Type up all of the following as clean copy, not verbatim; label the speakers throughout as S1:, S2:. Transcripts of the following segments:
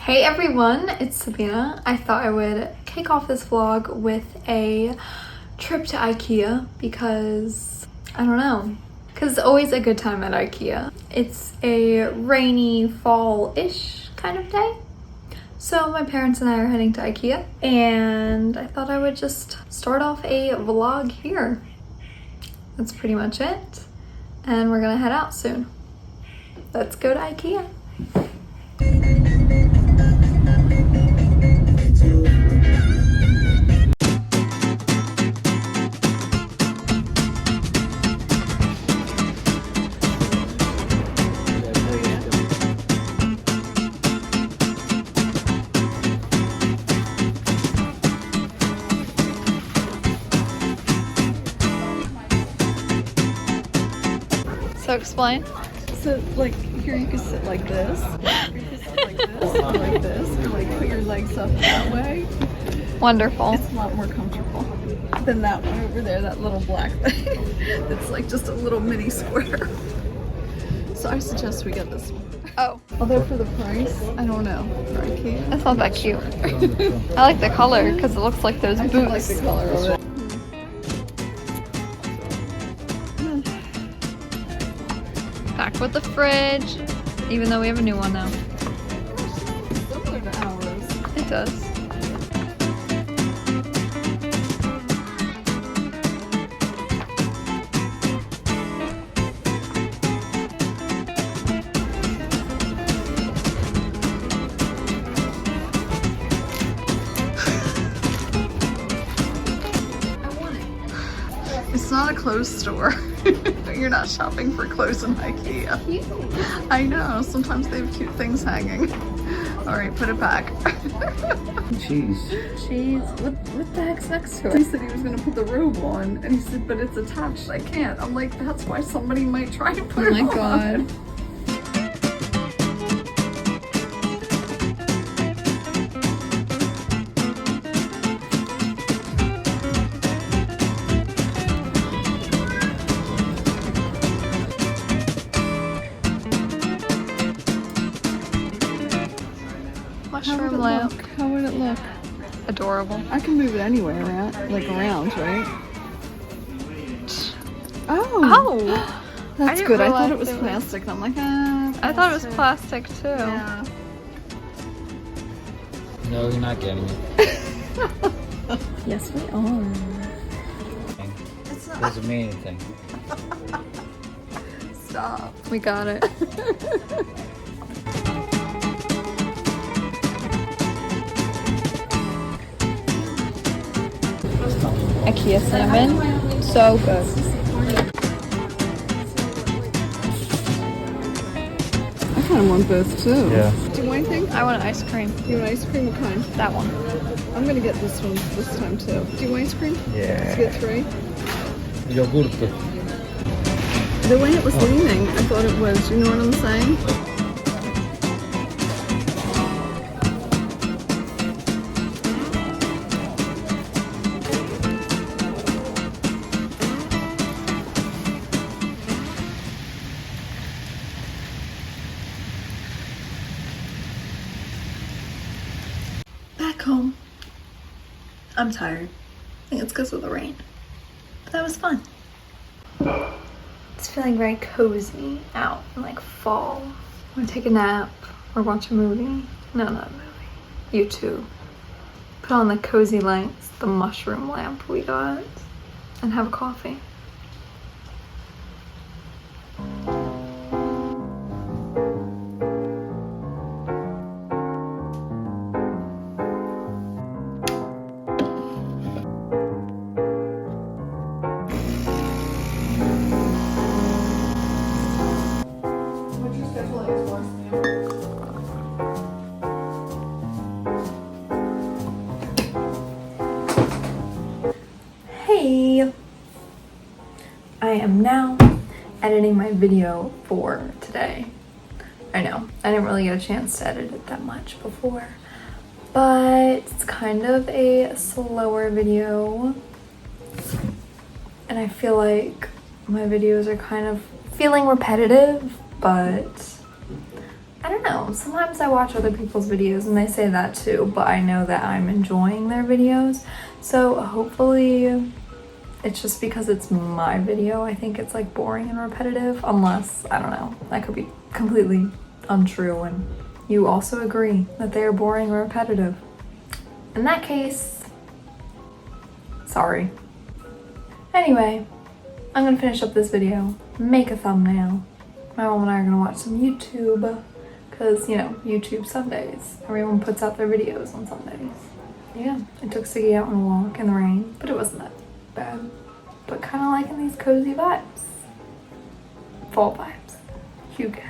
S1: Hey everyone, it's Sabina. I thought I would kick off this vlog with a trip to IKEA because, I don't know, because it's always a good time at IKEA. It's a rainy, fall-ish kind of day. So my parents and I are heading to IKEA and I thought I would just start off a vlog here. That's pretty much it. And we're gonna head out soon. Let's go to IKEA. So explain.
S2: So like here you can sit like this, you can sit like this, or like this, or like put your legs up that way.
S1: Wonderful.
S2: It's a lot more comfortable than that one over there, that little black thing. It's like just a little mini square. So I suggest we get this one.
S1: Oh.
S2: Although for the price, I don't know. For IKEA,
S1: That's not that cute. I like the color because it looks like those
S2: I
S1: boots.
S2: do like the color of it.
S1: Back with the fridge, even though we have a new one now.
S2: Similar to ours.
S1: It does.
S2: It's not a clothes store. You're not shopping for clothes in IKEA.
S1: Cute.
S2: I know, sometimes they have cute things hanging. All right, put it back.
S3: Cheese.
S1: Cheese. What the heck's next to
S2: He
S1: it?
S2: said he was gonna put the robe on, and he said, but it's attached, I can't. I'm like, that's why somebody might try to put
S1: Oh
S2: it
S1: my
S2: on.
S1: god. Mushroom lamp.
S2: How would it look?
S1: Adorable.
S2: I can move it anywhere around, like around, right? Oh.
S1: Oh!
S2: That's
S1: didn't
S2: good. I thought
S1: realize
S2: it was
S1: it was-
S2: plastic. And I'm like, ah.
S1: I thought it was plastic too.
S2: Yeah.
S3: No, you're not getting it.
S1: Yes, we are.
S2: It's not.
S3: Doesn't mean anything.
S2: Stop.
S1: We got it. IKEA salmon. So good.
S2: I kind of want both too.
S3: Yeah.
S2: Do you want anything?
S1: I want ice cream.
S2: You want ice cream? What kind?
S1: That one.
S2: I'm gonna get this one this time too. Do you want ice cream? Let's get 3.
S3: Yogurt.
S2: The way it was leaning, I thought it was, you know what I'm saying?
S1: Back home. I'm tired. I think it's because of the rain. But that was fun. It's feeling very cozy out in like fall. I'm gonna take a nap or watch a movie. No, not a movie. YouTube. Put on the cozy lights, the mushroom lamp we got, and have a coffee.
S2: What's your schedule like for?
S1: Hey! I am now editing my video for today. I know, I didn't really get a chance to edit it that much before, but it's kind of a slower video. And I feel like my videos are kind of feeling repetitive, but I don't know, sometimes I watch other people's videos and they say that too, but I know that I'm enjoying their videos. So hopefully it's just because it's my video. I think it's like boring and repetitive, unless, I don't know, that could be completely untrue and you also agree that they are boring or repetitive. In that case, sorry. Anyway, I'm gonna finish up this video, make a thumbnail. My mom and I are gonna watch some YouTube, because, you know, YouTube Sundays. Everyone puts out their videos on Sundays. Yeah, I took Siggy out on a walk in the rain, but it wasn't that bad. But kind of liking these cozy vibes. Fall vibes. You get.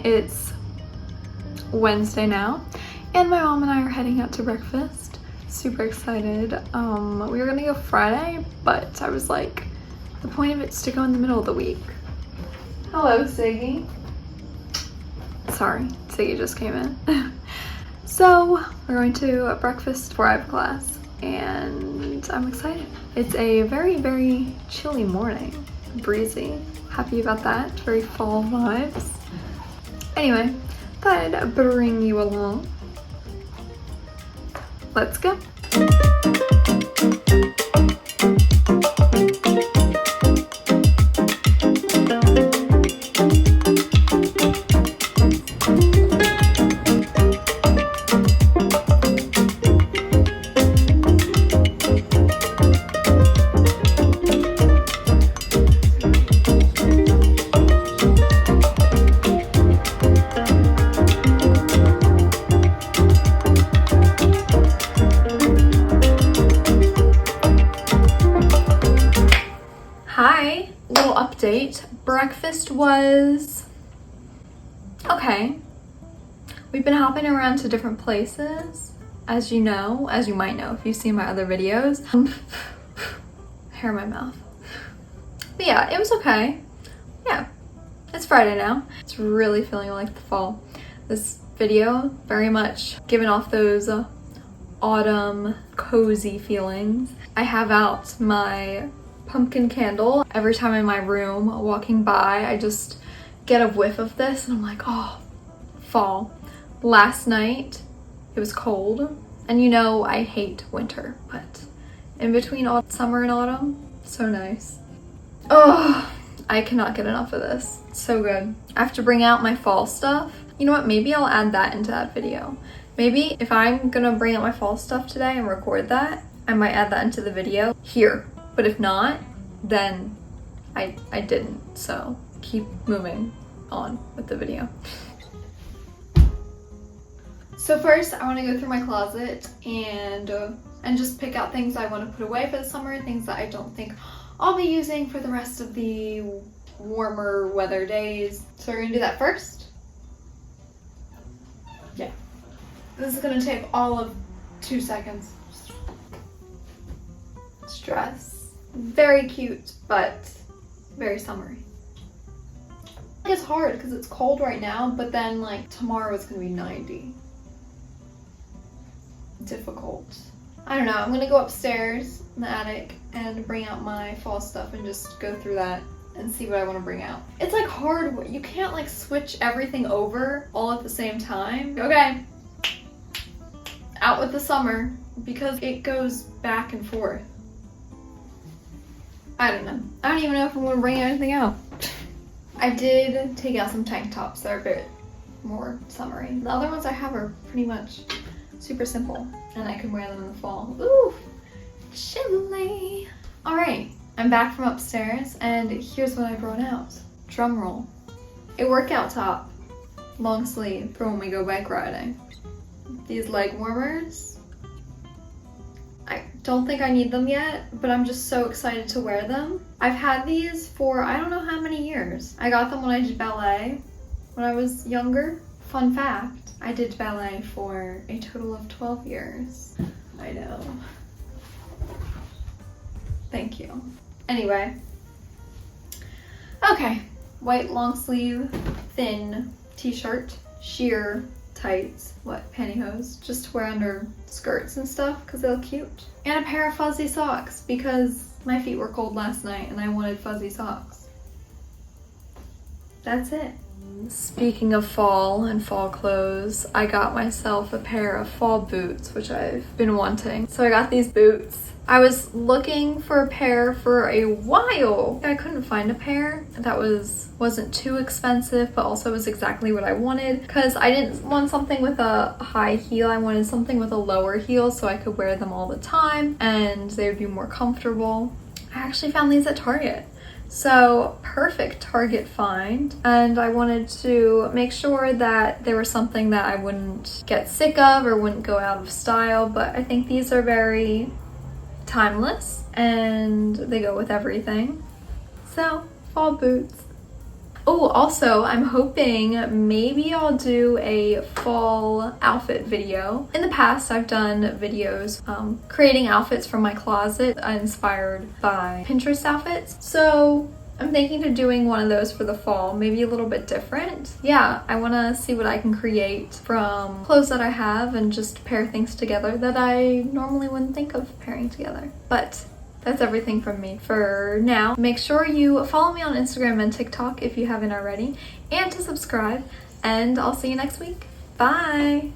S1: It's Wednesday now, and my mom and I are heading out to breakfast. Super excited. We were gonna go Friday, but I was like, the point of it's to go in the middle of the week. Hello, Siggy. Sorry, Siggy just came in. So we're going to breakfast before I have class, and I'm excited. It's a very, very chilly morning, breezy. Happy about that, very fall vibes. Anyway, thought I'd bring you along. Let's go. Hi, little update. Breakfast was okay. We've been hopping around to different places, as you know, as you might know if you've seen my other videos. Hair in my mouth. But yeah, it was okay. Yeah, it's Friday now. It's really feeling like the fall. This video very much giving off those autumn cozy feelings. I have out my pumpkin candle. Every time in my room walking by, I just get a whiff of this and I'm like, oh, fall. Last night it was cold, and you know I hate winter, but in between summer and autumn, so nice. Oh, I cannot get enough of this. It's so good. I have to bring out my fall stuff. You know what, maybe I'll add that into that video. Maybe if I'm gonna bring out my fall stuff today and record that, I might add that into the video here. But if not, then I didn't. So keep moving on with the video. So first, I want to go through my closet and just pick out things I want to put away for the summer, things that I don't think I'll be using for the rest of the warmer weather days. So we're gonna do that first. Yeah. This is gonna take all of 2 seconds. Dress. Very cute, but very summery. It's hard because it's cold right now, but then like tomorrow it's gonna be 90. Difficult. I don't know, I'm gonna go upstairs in the attic and bring out my fall stuff and just go through that and see what I want to bring out. It's like hard, you can't like switch everything over all at the same time. Okay, out with the summer because it goes back and forth. I don't know. I don't even know if I'm gonna bring anything out. I did take out some tank tops that are a bit more summery. The other ones I have are pretty much super simple and I can wear them in the fall. Ooh, chilly. All right, I'm back from upstairs and here's what I brought out. Drum roll. A workout top, long sleeve for when we go bike riding. These leg warmers. I don't think I need them yet, but I'm just so excited to wear them. I've had these for I don't know how many years. I got them when I did ballet when I was younger. Fun fact, I did ballet for a total of 12 years. I know. Thank you. Anyway. Okay. White long sleeve, thin t-shirt, sheer tights, pantyhose, just to wear under skirts and stuff because they look cute. And a pair of fuzzy socks because my feet were cold last night and I wanted fuzzy socks. That's it. Speaking of fall and fall clothes, I got myself a pair of fall boots, which I've been wanting. So I got these boots. I was looking for a pair for a while. I couldn't find a pair that wasn't too expensive, but also was exactly what I wanted because I didn't want something with a high heel. I wanted something with a lower heel so I could wear them all the time and they would be more comfortable. I actually found these at Target. So perfect Target find, and I wanted to make sure that they were something that I wouldn't get sick of or wouldn't go out of style, but I think these are very timeless and they go with everything. So fall boots. Oh, also I'm hoping maybe I'll do a fall outfit video. In the past I've done videos creating outfits from my closet inspired by Pinterest outfits. So I'm thinking of doing one of those for the fall, maybe a little bit different. Yeah, I want to see what I can create from clothes that I have and just pair things together that I normally wouldn't think of pairing together. But that's everything from me for now. Make sure you follow me on Instagram and TikTok if you haven't already, and to subscribe, and I'll see you next week. Bye!